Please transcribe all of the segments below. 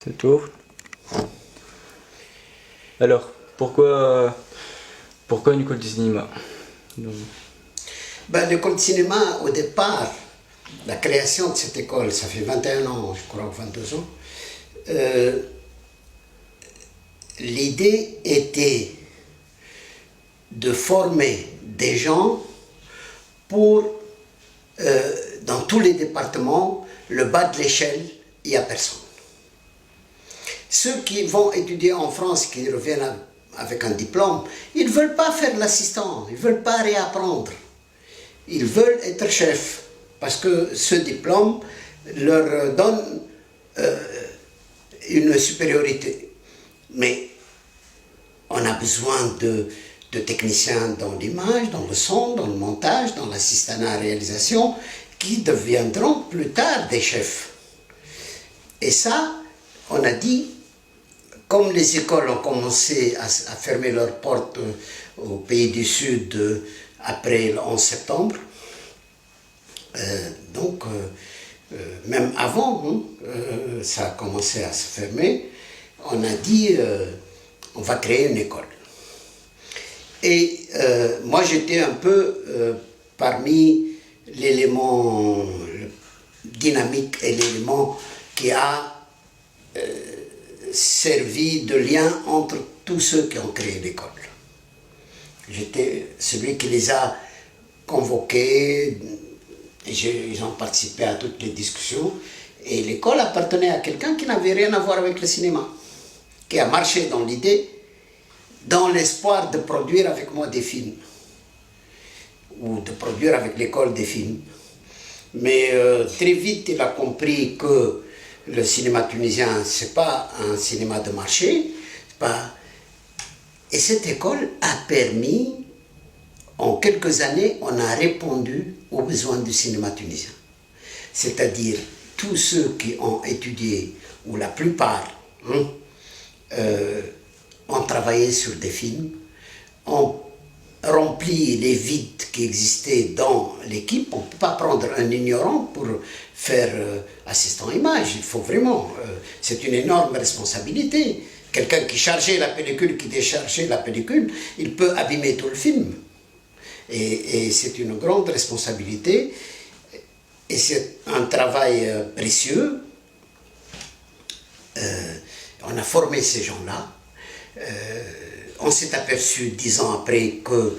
C'est tout. Alors, pourquoi une école de cinéma? Ben, l'école de cinéma, au départ, la création de cette école, ça fait 21 ans, je crois, ou 22 ans, l'idée était de former des gens pour, dans tous les départements, le bas de l'échelle, il n'y a personne. Ceux qui vont étudier en France, qui reviennent avec un diplôme, ils ne veulent pas faire l'assistant, ils ne veulent pas réapprendre. Ils veulent être chefs, parce que ce diplôme leur donne une supériorité. Mais on a besoin de techniciens dans l'image, dans le son, dans le montage, dans l'assistanat à la réalisation, qui deviendront plus tard des chefs. Et ça, on a dit, comme les écoles ont commencé à fermer leurs portes au pays du Sud après le 11 septembre, donc même avant, ça a commencé à se fermer, on a dit on va créer une école. Et moi j'étais un peu parmi l'élément dynamique et l'élément qui a servi de lien entre tous ceux qui ont créé l'école. J'étais celui qui les a convoqués, ils ont participé à toutes les discussions, et l'école appartenait à quelqu'un qui n'avait rien à voir avec le cinéma, qui a marché dans l'idée, dans l'espoir de produire avec moi des films, ou de produire avec l'école des films. Mais très vite, il a compris que le cinéma tunisien, ce n'est pas un cinéma de marché, et cette école a permis, en quelques années, on a répondu aux besoins du cinéma tunisien. C'est-à-dire, tous ceux qui ont étudié, ou la plupart, ont travaillé sur des films, ont rempli les vides qui existaient dans l'équipe. On ne peut pas prendre un ignorant pour faire assistant image. Il faut vraiment... c'est une énorme responsabilité. Quelqu'un qui chargeait la pellicule, qui déchargeait la pellicule, il peut abîmer tout le film. Et c'est une grande responsabilité. Et c'est un travail précieux. On a formé ces gens-là. On s'est aperçu 10 ans après que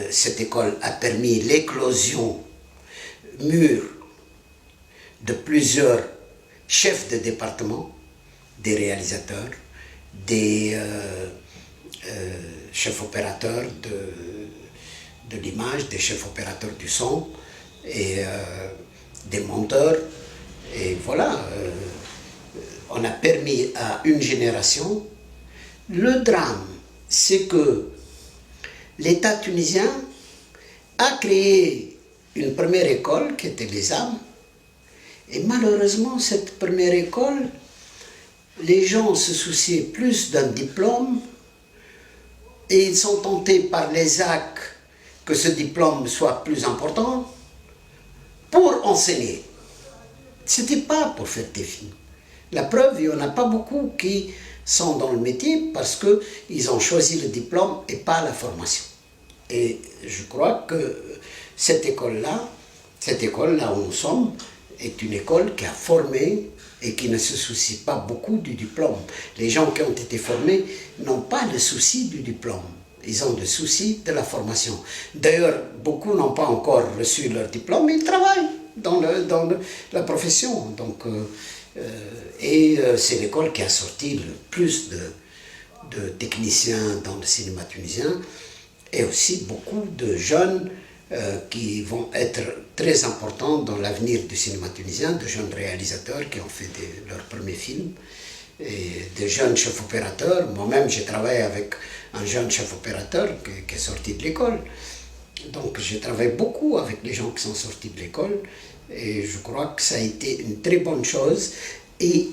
cette école a permis l'éclosion mûre de plusieurs chefs de département, des réalisateurs, des chefs opérateurs de l'image, des chefs opérateurs du son, et des monteurs. Et voilà, on a permis à une génération. Le drame, c'est que l'État tunisien a créé une première école qui était les âmes, et malheureusement cette première école, les gens se souciaient plus d'un diplôme, et ils sont tentés par les actes que ce diplôme soit plus important pour enseigner. Ce n'était pas pour faire des films. La preuve, il n'y en a pas beaucoup qui sont dans le métier parce qu'ils ont choisi le diplôme et pas la formation. Et je crois que cette école-là où nous sommes, est une école qui a formé et qui ne se soucie pas beaucoup du diplôme. Les gens qui ont été formés n'ont pas le souci du diplôme. Ils ont le souci de la formation. D'ailleurs, beaucoup n'ont pas encore reçu leur diplôme, mais ils travaillent dans la profession. Donc, c'est l'école qui a sorti le plus de techniciens dans le cinéma tunisien, et aussi beaucoup de jeunes qui vont être très importants dans l'avenir du cinéma tunisien, de jeunes réalisateurs qui ont fait leurs premiers films, et des jeunes chefs opérateurs. Moi-même, j'ai travaillé avec un jeune chef opérateur qui est sorti de l'école. Donc, j'ai travaillé beaucoup avec les gens qui sont sortis de l'école, et je crois que ça a été une très bonne chose. Et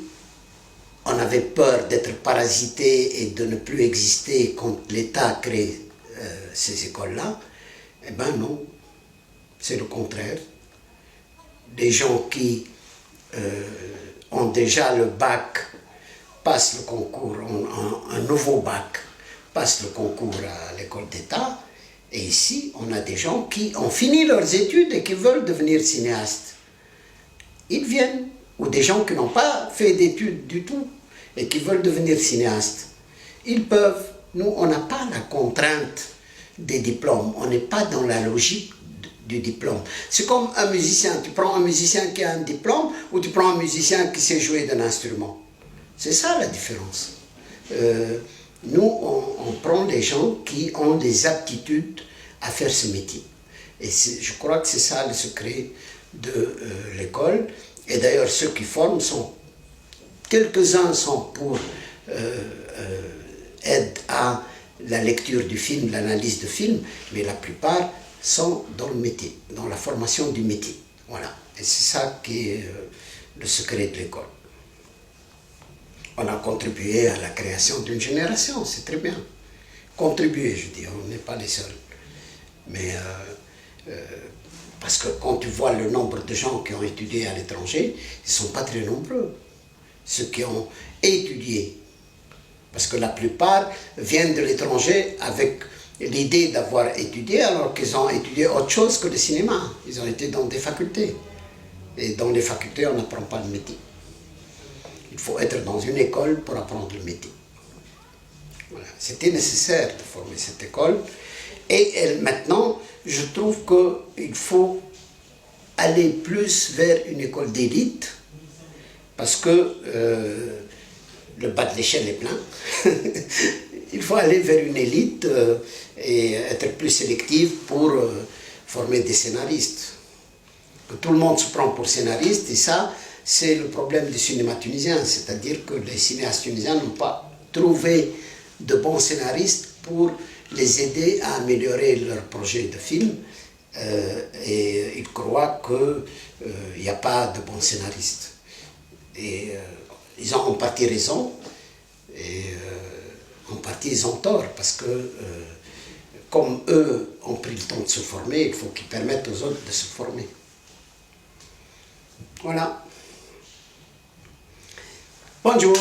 on avait peur d'être parasité et de ne plus exister quand l'État crée ces écoles-là. Eh bien non, c'est le contraire. Les gens qui ont déjà le bac passe le concours, un nouveau bac passe le concours à l'école d'État, et ici, on a des gens qui ont fini leurs études et qui veulent devenir cinéastes. Ils viennent, ou des gens qui n'ont pas fait d'études du tout et qui veulent devenir cinéastes. Ils peuvent. Nous, on n'a pas la contrainte des diplômes, on n'est pas dans la logique du diplôme. C'est comme un musicien, tu prends un musicien qui a un diplôme ou tu prends un musicien qui sait jouer d'un instrument. C'est ça la différence. Nous, on prend des gens qui ont des aptitudes à faire ce métier. Et je crois que c'est ça le secret de l'école. Et d'ailleurs, ceux qui forment sont, quelques-uns sont pour aide à la lecture du film, l'analyse de film, mais la plupart sont dans le métier, dans la formation du métier. Voilà. Et c'est ça qui est le secret de l'école. On a contribué à la création d'une génération, c'est très bien. Contribuer, je dis, on n'est pas les seuls. Mais parce que quand tu vois le nombre de gens qui ont étudié à l'étranger, ils ne sont pas très nombreux. Ceux qui ont étudié. Parce que la plupart viennent de l'étranger avec l'idée d'avoir étudié, alors qu'ils ont étudié autre chose que le cinéma. Ils ont été dans des facultés. Et dans les facultés, on n'apprend pas le métier. Il faut être dans une école pour apprendre le métier. Voilà. C'était nécessaire de former cette école. Et maintenant, je trouve qu'il faut aller plus vers une école d'élite, parce que le bas de l'échelle est plein. Il faut aller vers une élite et être plus sélectif pour former des scénaristes. Tout le monde se prend pour scénariste, et ça, c'est le problème du cinéma tunisien. C'est-à-dire que les cinéastes tunisiens n'ont pas trouvé de bons scénaristes pour les aider à améliorer leur projet de film. Et ils croient qu'il n'y a pas de bons scénaristes. Et ils ont en partie raison, et en partie ils ont tort, parce que comme eux ont pris le temps de se former, il faut qu'ils permettent aux autres de se former. Voilà. Bonjour.